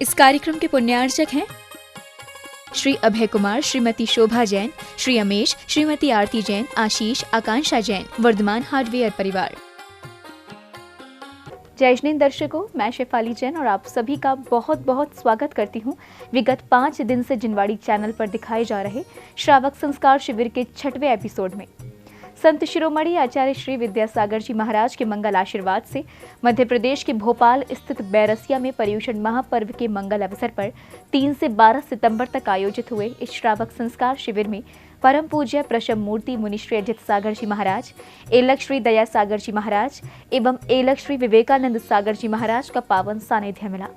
इस कार्यक्रम के पुण्यार्चक हैं श्री अभय कुमार, श्रीमती शोभा जैन, श्री अमेश, श्रीमती आरती जैन, आशीष, आकांक्षा जैन, वर्धमान हार्डवेयर परिवार। जय हिंद दर्शकों, मैं शेफाली जैन और आप सभी का बहुत बहुत स्वागत करती हूं विगत 5 दिन से जिनवाड़ी चैनल पर दिखाए जा रहे श्रावक संस्कार शिविर के 6वें एपिसोड में। संत शिरोमणि आचार्य श्री विद्यासागर जी महाराज के मंगल आशीर्वाद से मध्य प्रदेश के भोपाल स्थित बैरसिया में पर्युषण महापर्व के मंगल अवसर पर 3 से 12 सितंबर तक आयोजित हुए इस श्रावक संस्कार शिविर में परम पूज्य प्रशम मूर्ति मुनिश्री अजित सागर जी महाराज, एलक श्री दया सागर जी महाराज एवं एलक श्री विवेकानंद सागर जी महाराज का पावन सानिध्य मिला।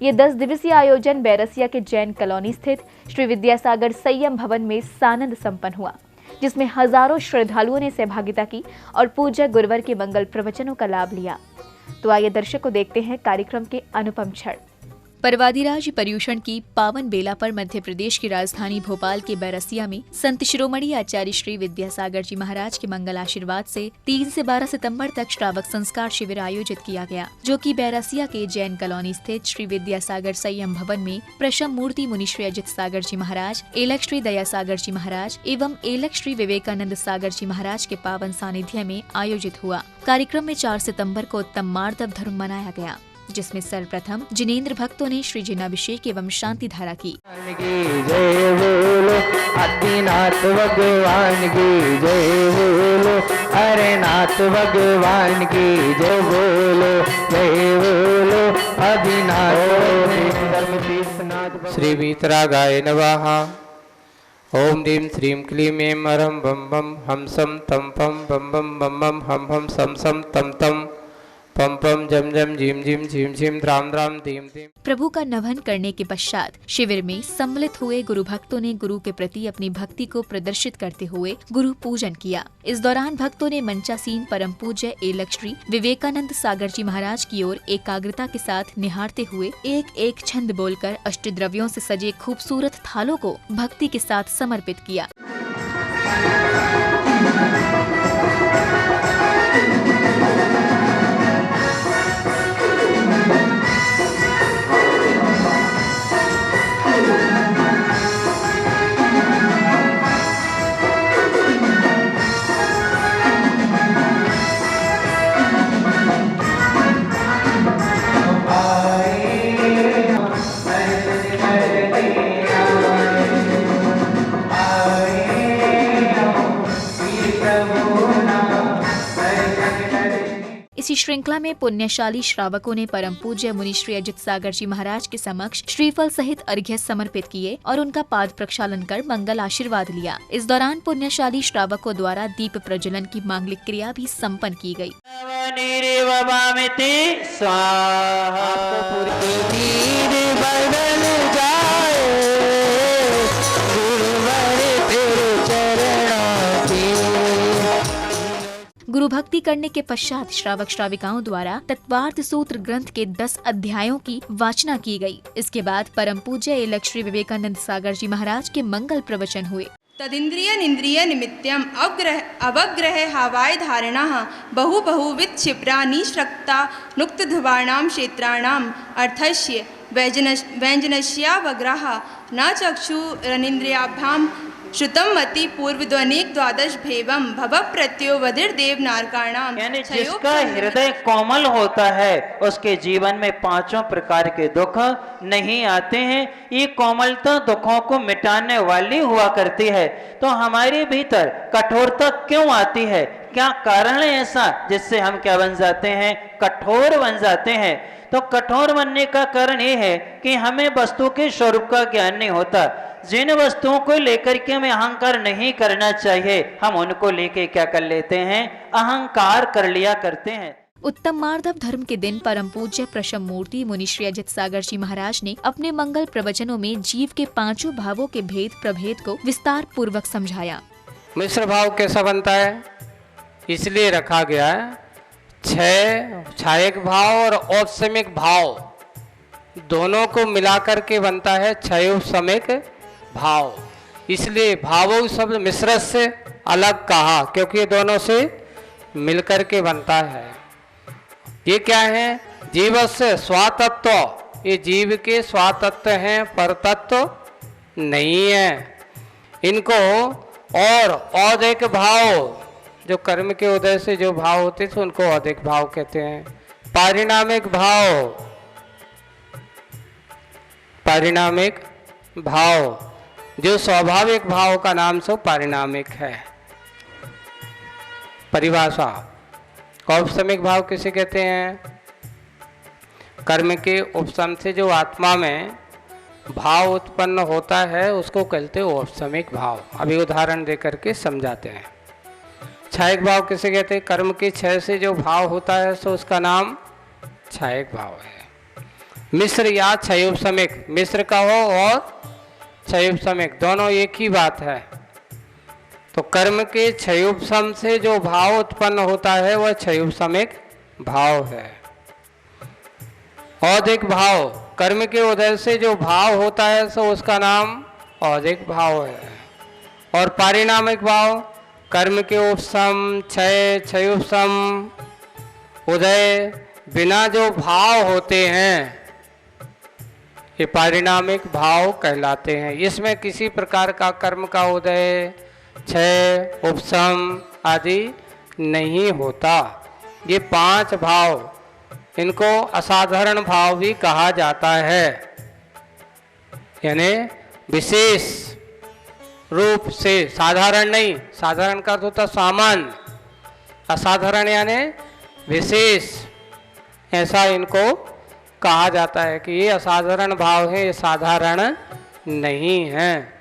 ये 10 दिवसीय आयोजन बैरसिया के जैन कॉलोनी स्थित श्री विद्यासागर संयम भवन में सानंद संपन्न हुआ, जिसमें हजारों श्रद्धालुओं ने सहभागिता की और पूज्य गुरुवर के मंगल प्रवचनों का लाभ लिया। तो आइए दर्शकों देखते हैं कार्यक्रम के अनुपम क्षण। पर्वादिराज पर्युषण की पावन बेला पर मध्य प्रदेश की राजधानी भोपाल के बैरसिया में संत शिरोमणि आचार्य श्री विद्यासागर जी महाराज के मंगल आशीर्वाद से 3 से 12 सितंबर तक श्रावक संस्कार शिविर आयोजित किया गया, जो कि बैरसिया के जैन कॉलोनी स्थित श्री विद्यासागर संयम भवन में प्रशम मूर्ति मुनिश्री अजित सागर जी महाराज, एलक श्री दया सागर जी महाराज एवं एलक श्री विवेकानंद सागर जी महाराज के पावन सानिध्य में आयोजित हुआ। कार्यक्रम में 4 सितम्बर को उत्तम मार्दव धर्म मनाया गया, जिसमें सर्वप्रथम जिनेंद्र भक्तों ने श्री जिनाभिषेक एवं शांति धारा की। जय बोलो आदिनाथ भगवान की जय बोलो, अरे नाथ भगवान की जय बोलो आदिनाथ। श्री वीतरागाय नमः। ओम ह्रीं श्रीं क्लीं ऐं मरं बम बम हम सम तम पम बम बम बम बम हम सम सम तम तम पम पम जम जम झीम झीम झीम झीम द्राम द्राम धीम धीम। प्रभु का नमन करने के पश्चात शिविर में सम्मिलित हुए गुरु भक्तों ने गुरु के प्रति अपनी भक्ति को प्रदर्शित करते हुए गुरु पूजन किया। इस दौरान भक्तों ने मंचासीन परम पूज्य एलक श्री विवेकानंद सागर जी महाराज की ओर एकाग्रता के साथ निहारते हुए एक एक छंद बोलकर अष्टद्रव्यों से सजे खूबसूरत थालों को भक्ति के साथ समर्पित किया। इसी श्रृंखला में पुण्यशाली श्रावकों ने परम पूज्य मुनिश्री अजित सागर जी महाराज के समक्ष श्रीफल सहित अर्घ्य समर्पित किए और उनका पाद प्रक्षालन कर मंगल आशीर्वाद लिया। इस दौरान पुण्यशाली श्रावकों द्वारा दीप प्रज्वलन की मांगलिक क्रिया भी संपन्न की गयी। गुरु भक्ति करने के पश्चात श्रावक श्राविकाओं द्वारा तत्वार्थ सूत्र ग्रंथ के 10 अध्यायों की वाचना की गई। इसके बाद परम पूज्य एलक श्री विवेकानंद सागर जी महाराज के मंगल प्रवचन हुए। तदिंद्रिय निंद्रिय निमित्तम अवग्रह हवाय धारणा बहुविध क्षिप्रा निश्रक्ता नुक्त ध्रुवाणाम क्षेत्राणाम अर्थस्य व्यंजनस्यावग्रह न चक्षुरनिंद्रियाभ्याम श्रुतम मति पूर्व ध्वनिक द्वादश भेवम भव प्रत्यो वधिर देव नारकाणाम। यानी जिसका हृदय कोमल होता है उसके जीवन में 5 प्रकार के दुख नहीं आते हैं। ये कोमलता दुखों को मिटाने वाली हुआ करती है। तो हमारे भीतर कठोरता क्यों आती है? क्या कारण है ऐसा जिससे हम क्या बन जाते हैं? कठोर बन जाते हैं। तो कठोर बनने का कारण ये है कि हमें वस्तु के स्वरूप का ज्ञान नहीं होता। जिन वस्तुओं को लेकर के हमें अहंकार नहीं करना चाहिए, हम उनको लेके क्या कर लेते हैं? अहंकार कर लिया करते हैं। उत्तम मार्दव धर्म के दिन परम पूज्य प्रशम मूर्ति मुनिश्री अजित सागर जी महाराज ने अपने मंगल प्रवचनों में जीव के 5 भावों के भेद प्रभेद को विस्तार पूर्वक समझाया। मिश्र भाव कैसा बनता है? इसलिए रखा गया है 6 छायक भाव और औपसमिक भाव दोनों को मिलाकर के बनता है क्षयोपसमिक भाव। इसलिए भावो शब्द मिश्र से अलग कहा, क्योंकि ये दोनों से मिलकर के बनता है। ये क्या है? जीव से स्वातत्व ये जीव के स्वातत्व हैं, परतत्व नहीं है। इनको और औदैक भाव, जो कर्म के उदय से जो भाव होते थे उनको औदैक भाव कहते हैं। पारिणामिक भाव, पारिणामिक भाव जो स्वाभाविक भाव का नाम सो पारिणामिक है। परिभाषा, औपसमिक भाव किसे कहते हैं? कर्म के उपशम से जो आत्मा में भाव उत्पन्न होता है उसको कहते हैं औपसमिक भाव। अभी उदाहरण देकर के समझाते हैं। क्षयिक भाव किसे कहते हैं? कर्म के क्षय से जो भाव होता है सो उसका नाम क्षयिक भाव है। मिश्र या क्षयोपशमिक, मिश्र का हो और क्षयोपशमिक दोनों एक ही बात है। तो कर्म के क्षयोपशम से जो भाव उत्पन्न होता है वह क्षयोपशमिक भाव है। औदैक भाव, कर्म के उदय से जो भाव होता है सो उसका नाम औदैक भाव है। और पारिणामिक भाव, कर्म के उपशम, क्षय, क्षयोपशम, उदय बिना जो भाव होते हैं ये पारिणामिक भाव कहलाते हैं। इसमें किसी प्रकार का कर्म का उदय, क्षय, उपशम आदि नहीं होता। ये 5 भाव, इनको असाधारण भाव भी कहा जाता है। यानी विशेष रूप से, साधारण नहीं, साधारण का अर्थ होता सामान्य, असाधारण यानी विशेष, ऐसा इनको कहा जाता है कि ये असाधारण भाव है, ये साधारण नहीं है।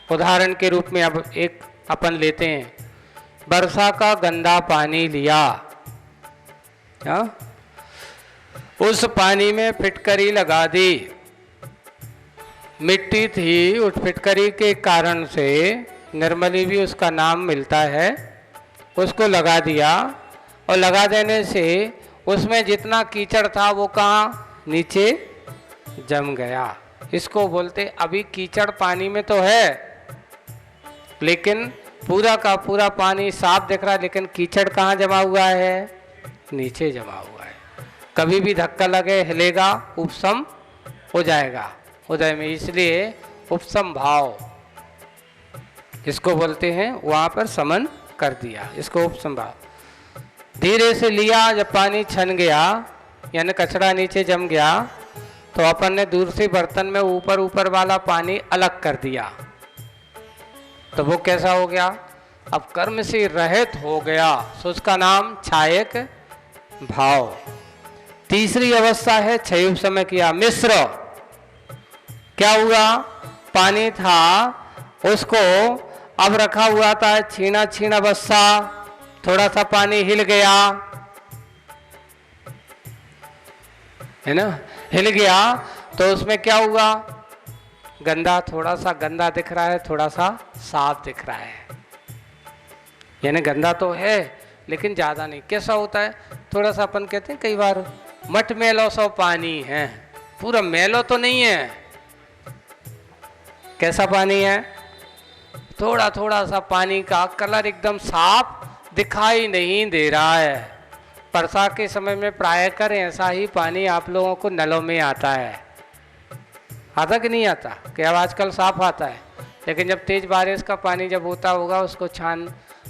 उदाहरण के रूप में अब एक अपन लेते हैं, वर्षा का गंदा पानी लिया, उस पानी में फिटकरी लगा दी, मिट्टी थी, उस फिटकरी के कारण से निर्मली भी उसका नाम मिलता है, उसको लगा दिया और लगा देने से उसमें जितना कीचड़ था वो कहाँ नीचे जम गया। इसको बोलते, अभी कीचड़ पानी में तो है लेकिन पूरा का पूरा पानी साफ दिख रहा है, लेकिन कीचड़ कहाँ जमा हुआ है? नीचे जमा हुआ है। कभी भी धक्का लगे हिलेगा, उपशम हो जाएगा उदय में, इसलिए उपशम भाव इसको बोलते हैं। वहाँ पर समन कर दिया, इसको उपशम भाव। धीरे से लिया, जब पानी छन गया यानी कचरा नीचे जम गया तो अपन ने दूसरे बर्तन में ऊपर ऊपर वाला पानी अलग कर दिया, तो वो कैसा हो गया? अब कर्म से रहित हो गया, सो उसका नाम क्षयिक भाव। तीसरी अवस्था है क्षयोपशम किया, मिश्र। क्या हुआ? पानी था, उसको अब रखा हुआ था छीना छीना बस्सा, थोड़ा सा पानी हिल गया, है ना, हिल गया तो उसमें क्या हुआ? गंदा, थोड़ा सा गंदा दिख रहा है, थोड़ा सा साफ दिख रहा है। यानी गंदा तो है लेकिन ज्यादा नहीं। कैसा होता है? थोड़ा सा अपन कहते हैं कई बार मट मैलो सो पानी है, पूरा मैलो तो नहीं है। कैसा पानी है? थोड़ा थोड़ा सा पानी का कलर एकदम साफ दिखाई नहीं दे रहा है। वर्षा के समय में प्राय कर ऐसा ही पानी आप लोगों को नलों में आता है, आता कि नहीं आता? कि अब आजकल साफ आता है, लेकिन जब तेज बारिश का पानी जब होता होगा उसको छान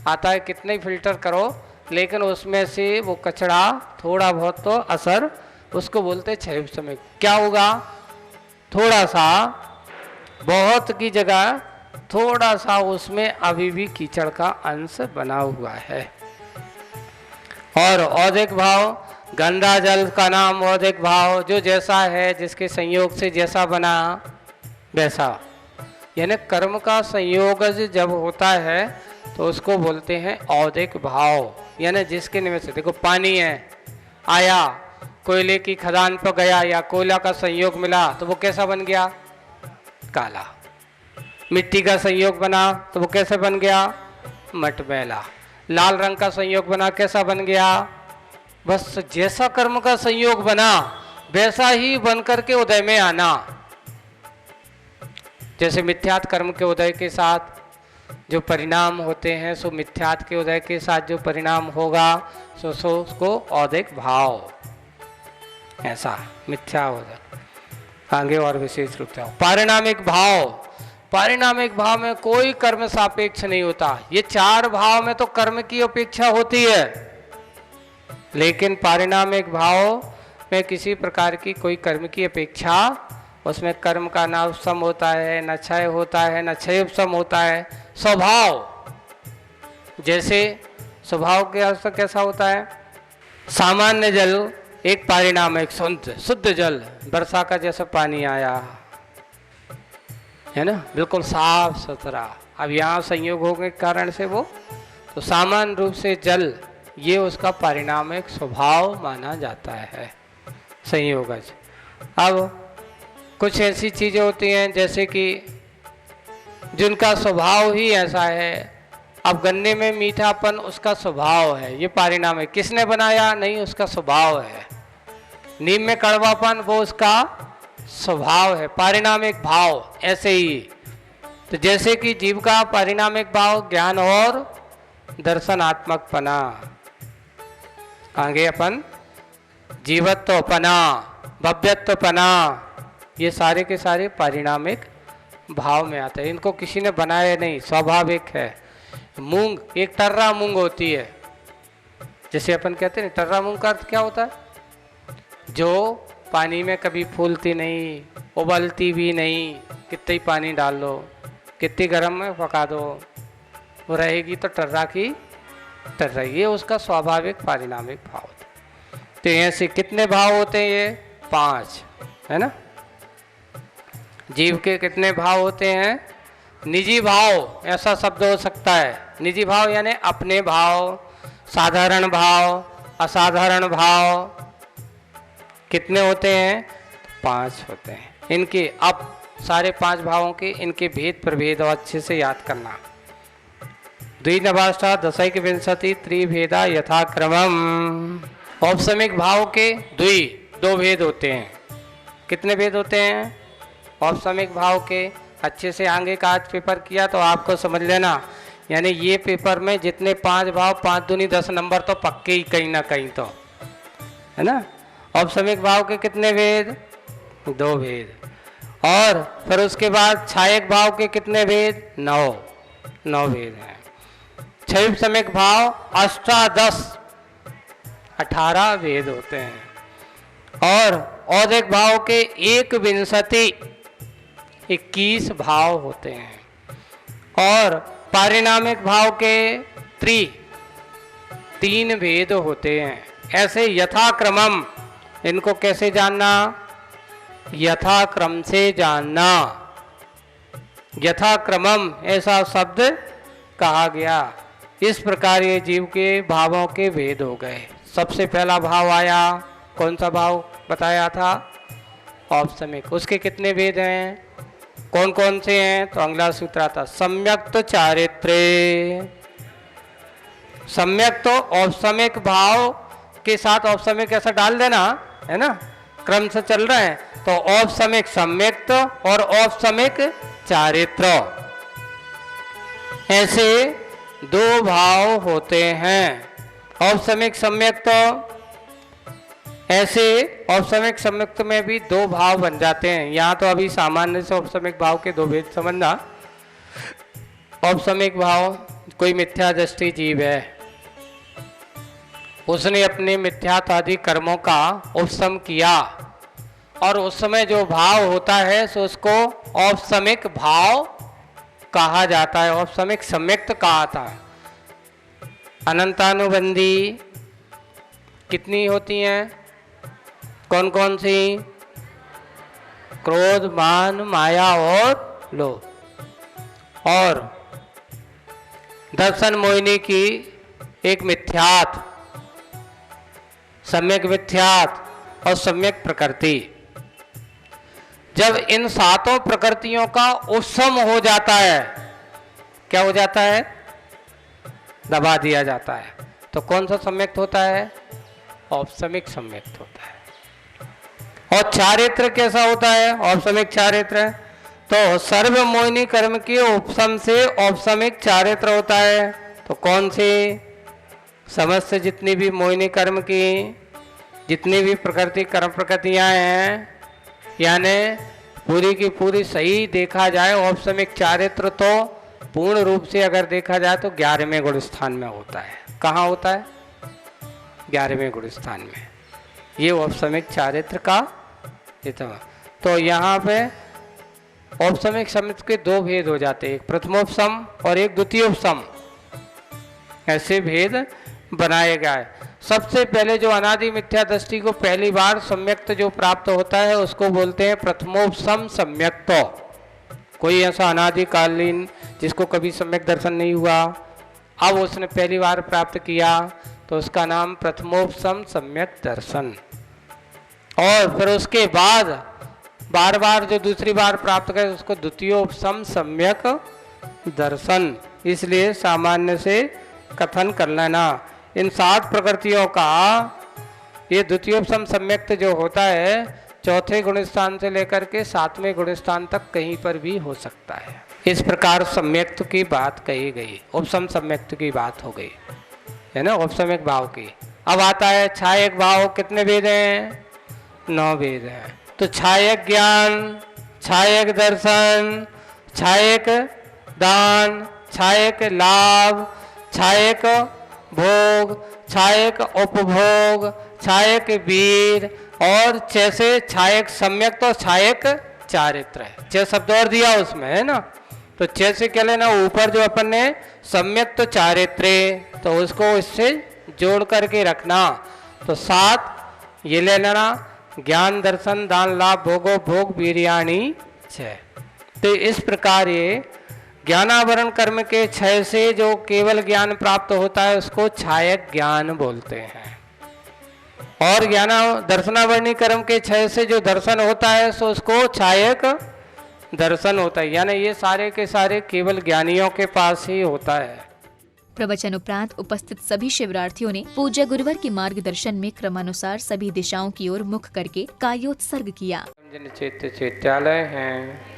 आता है, कितने ही फिल्टर करो लेकिन उसमें से वो कचरा थोड़ा बहुत तो असर, उसको बोलते क्षयोपशम। क्या होगा? थोड़ा सा, बहुत की जगह थोड़ा सा उसमें अभी भी कीचड़ का अंश बना हुआ है। और औदैक भाव, गंदा जल का नाम औदैक भाव, जो जैसा है, जिसके संयोग से जैसा बना वैसा। यानी कर्म का संयोग जब होता है तो उसको बोलते हैं औदैक भाव। यानी जिसके निमित्त से, देखो पानी है, आया, कोयले की खदान पर गया या कोयला का संयोग मिला तो वो कैसा बन गया? काला। मिट्टी का संयोग बना तो वो कैसे बन गया? मटमैला। लाल रंग का संयोग बना, कैसा बन गया? बस जैसा कर्म का संयोग बना वैसा ही बनकर के उदय में आना। जैसे मिथ्यात कर्म के उदय के साथ जो परिणाम होते हैं सो मिथ्यात के उदय के साथ जो परिणाम होगा सो उसको औदैक भाव, ऐसा मिथ्या उदय। आगे और विशेष रूप से पारिणामिक भाव। पारिणामिक भाव में कोई कर्म सापेक्ष नहीं होता। ये चार भाव में तो कर्म की अपेक्षा होती है, लेकिन पारिणामिक भाव में किसी प्रकार की कोई कर्म की अपेक्षा, उसमें कर्म का ना उपसम होता है, न क्षय होता है, न क्षय उपसम होता है। स्वभाव, जैसे स्वभाव के अर्थ कैसा होता है, सामान्य जल एक पारिणामिक शुद्ध जल, वर्षा का जैसा पानी आया है ना, बिल्कुल साफ सुथरा। अब यहाँ संयोग होने के कारण से वो तो सामान्य रूप से जल, ये उसका पारिणामिक स्वभाव माना जाता है, संयोगज। अब कुछ ऐसी चीजें होती हैं जैसे कि जिनका स्वभाव ही ऐसा है। अब गन्ने में मीठापन उसका स्वभाव है, ये परिणामिक, किसने बनाया नहीं, उसका स्वभाव है। नीम में कड़वापन वो उसका स्वभाव है, पारिणामिक भाव। ऐसे ही तो जैसे कि जीव का पारिणामिक भाव ज्ञान और दर्शनात्मकपना, आगे अपन जीवत्वपना, भव्यत्वपना, ये सारे के सारे पारिणामिक भाव में आते हैं। इनको किसी ने बनाया नहीं, स्वाभाविक है। मूंग, एक टर्रा मूंग होती है, जैसे अपन कहते हैं टर्रा मूंग का अर्थ क्या होता है, जो पानी में कभी फूलती नहीं, उबलती भी नहीं, कितने ही पानी डाल लो, कितनी गर्म में पका दो, वो रहेगी तो टर्रा की टर्रा। ये उसका स्वाभाविक पारिणामिक भाव होता है। तो ऐसे कितने भाव होते हैं, ये 5 है ना। जीव के कितने भाव होते हैं, निजी भाव ऐसा शब्द हो सकता है। निजी भाव यानी अपने भाव, साधारण भाव, असाधारण भाव, कितने होते हैं, 5 होते हैं। इनके अब सारे 5 भावों के इनके भेद प्रभेद और अच्छे से याद करना। द्विनवाष्टा दशैक विंशति त्रिभेदा यथाक्रमम। औपसमिक भाव के 2 भेद होते हैं। कितने भेद होते हैं औपसमिक भाव के, अच्छे से आगे का आज पेपर किया तो आपको समझ लेना। यानी ये पेपर में जितने 5 भाव, 5 दूनी 10 नंबर तो पक्के ही कहीं ना कहीं तो है ना। औपसमिक भाव के कितने भेद, 2 भेद। और फिर उसके बाद छायक भाव के कितने भेद, 9 भेद हैं। क्षयोपसमिक भाव अष्टादश 18 भेद होते हैं। और औदिक भाव के 1 21 भाव होते हैं। और पारिणामिक भाव के 3 भेद होते हैं। ऐसे यथाक्रमम, इनको कैसे जानना, यथाक्रम से जानना। यथाक्रमम ऐसा शब्द कहा गया। इस प्रकार ये जीव के भावों के भेद हो गए। सबसे पहला भाव आया, कौन सा भाव बताया था, औपसमिक। उसके कितने भेद हैं, कौन कौन से हैं, तो अगला सूत्र आता सम्यक्त चारित्र्य। सम्यक तो औपसमिक भाव के साथ औपसमिक ऐसा डाल देना है ना, क्रम से चल रहे हैं। तो औपसमिक सम्यक्त और औपसमिक चारित्र, ऐसे 2 भाव होते हैं। औपसमिक सम्यक तो ऐसे औपसमिक सम्यक्त में भी 2 भाव बन जाते हैं। यहाँ तो अभी सामान्य से औपसमिक भाव के 2 भेद समझना। औपसमिक भाव, कोई मिथ्या दृष्टि जीव है, उसने अपने मिथ्यात्वादी कर्मों का उपशम किया और उस समय जो भाव होता है सो उसको औपसमिक भाव कहा जाता है, औपसमिक सम्यक्त कहा था। अनंतानुबंधी कितनी होती हैं, कौन कौन सी, क्रोध, मान, माया और लोभ। और दर्शन मोहिनी की एक मिथ्यात्व, सम्यक मिथ्यात्व और सम्यक प्रकृति। जब इन 7 प्रकृतियों का उपशम हो जाता है, क्या हो जाता है, दबा दिया जाता है, तो कौन सा सम्यक्त होता है, औपसमिक सम्यक्त होता है। और चारित्र कैसा होता है, औपसमिक चारित्र, तो सर्व मोहिनी कर्म के उपशम से औपसमिक चारित्र होता है। तो कौन सी, समस्त जितनी भी मोहिनी कर्म की जितनी भी प्रकृति कर्म प्रकृतियां हैं यानी पूरी की पूरी सही देखा जाए औपसमिक चारित्र तो पूर्ण रूप से अगर देखा जाए तो 11वें गुण स्थान में होता है। कहाँ होता है? 11वें गुण स्थान में। ये औपसमिक चारित्र का तो यहाँ पे औपसमिक शब्द के दो भेद हो जाते हैं, एक प्रथमोपसम और एक द्वितीयोपसम, ऐसे भेद बनाए गए। सबसे पहले जो अनादि मिथ्या दृष्टि को पहली बार सम्यक्त जो प्राप्त होता है उसको बोलते हैं प्रथमोपसम सम्यक्त। कोई ऐसा अनादिकालीन जिसको कभी सम्यक दर्शन नहीं हुआ, अब उसने पहली बार प्राप्त किया तो उसका नाम प्रथमोपसम सम्यक दर्शन। और फिर उसके बाद बार बार जो दूसरी बार प्राप्त करे उसको द्वितीयोपसम सम्यक दर्शन। इसलिए सामान्य से कथन कर लेना। इन 7 प्रकृतियों का ये द्वितीयोपसम सम्यक्त जो होता है चौथे गुण स्थान से लेकर के 7वें गुण स्थान तक कहीं पर भी हो सकता है। इस प्रकार सम्यक्त की बात कही गई, उपसम सम्यक्त की बात हो गई है ना, उपसमिक भाव की। अब आता है छायक भाव। कितने भेद हैं? 9 भेद हैं। तो छायक ज्ञान, छायक दर्शन, छायक दान, छायक लाभ, छायक भोग, छायक उपभोग, छायक वीर और जैसे छायक सम्यक तो छायक चारित्र है। 6 शब्द और दिया उसमें है ना, तो 6 से क्या लेना? ऊपर जो अपन ने सम्यक तो चारित्रे तो उसको इससे जोड़ करके रखना, तो 7 ये ले लेना, ज्ञान दर्शन दान लाभ भोगो भोग वीर्याणी 6। तो इस प्रकार ये ज्ञानावरण कर्म के 6 से जो केवल ज्ञान प्राप्त होता है उसको छायक ज्ञान बोलते हैं। और ज्ञान दर्शनावरणी कर्म के 6 से जो दर्शन होता है सो उसको छायक दर्शन होता है। यानी ये सारे के सारे केवल ज्ञानियों के पास ही होता है। प्रवचन उपरांत उपस्थित सभी शिवरार्थियों ने पूज्य गुरुवर के मार्गदर्शन में क्रमानुसार सभी दिशाओं की ओर मुख करके कायोत्सर्ग किया। जिन चैत्य चैत्यालय हैं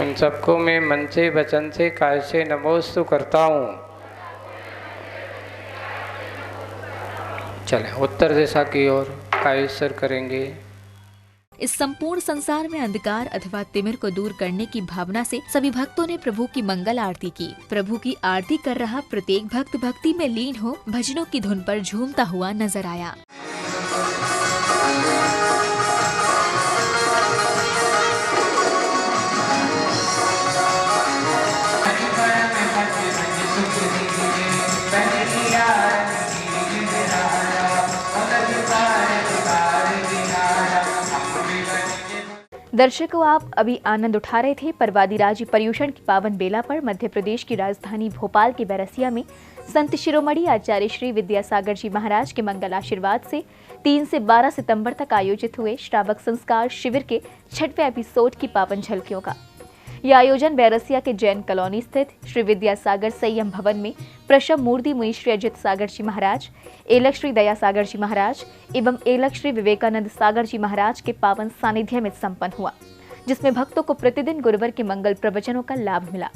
उन सबको मैं मन से वचन से काय से नमोस्तु करता हूँ। चलें उत्तर दिशा की ओर कायोत्सर्ग करेंगे। इस संपूर्ण संसार में अंधकार अथवा तिमिर को दूर करने की भावना से सभी भक्तों ने प्रभु की मंगल आरती की। प्रभु की आरती कर रहा प्रत्येक भक्त भक्ति में लीन हो भजनों की धुन पर झूमता हुआ नजर आया। दर्शकों, आप अभी आनंद उठा रहे थे परवादिराज पर्युषण की पावन बेला पर मध्य प्रदेश की राजधानी भोपाल के बैरसिया में संत शिरोमणि आचार्य श्री विद्यासागर जी महाराज के मंगल आशीर्वाद से 3 से 12 सितंबर तक आयोजित हुए श्रावक संस्कार शिविर के 6वें एपिसोड की पावन झलकियों का। यह आयोजन बैरसिया के जैन कॉलोनी स्थित श्री विद्यासागर संयम भवन में प्रशम मूर्ति मुनि श्री अजित सागर जी महाराज, एलक श्री दया सागर जी महाराज एवं एलक श्री विवेकानंद सागर जी महाराज के पावन सानिध्य में संपन्न हुआ, जिसमें भक्तों को प्रतिदिन गुरुवर के मंगल प्रवचनों का लाभ मिला।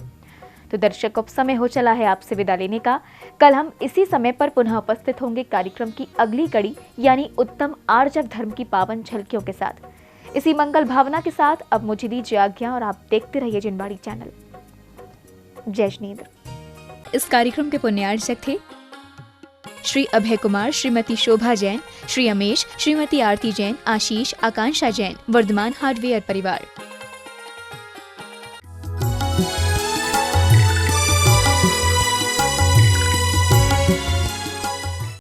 तो दर्शक, अब समय हो चला है आपसे विदा लेने का। कल हम इसी समय पर पुनः उपस्थित होंगे कार्यक्रम की अगली कड़ी यानी उत्तम आर्जव धर्म की पावन झलकियों के साथ। इसी मंगल भावना के साथ अब मुझे दीजिए आज्ञा और आप देखते रहिए जिनवाड़ी चैनल। जय जिनेंद्र। इस कार्यक्रम के पुण्यार्चक थे श्री अभय कुमार, श्रीमती शोभा जैन, श्री अमेश, श्रीमती आरती जैन, आशीष, आकांक्षा जैन, वर्धमान हार्डवेयर परिवार।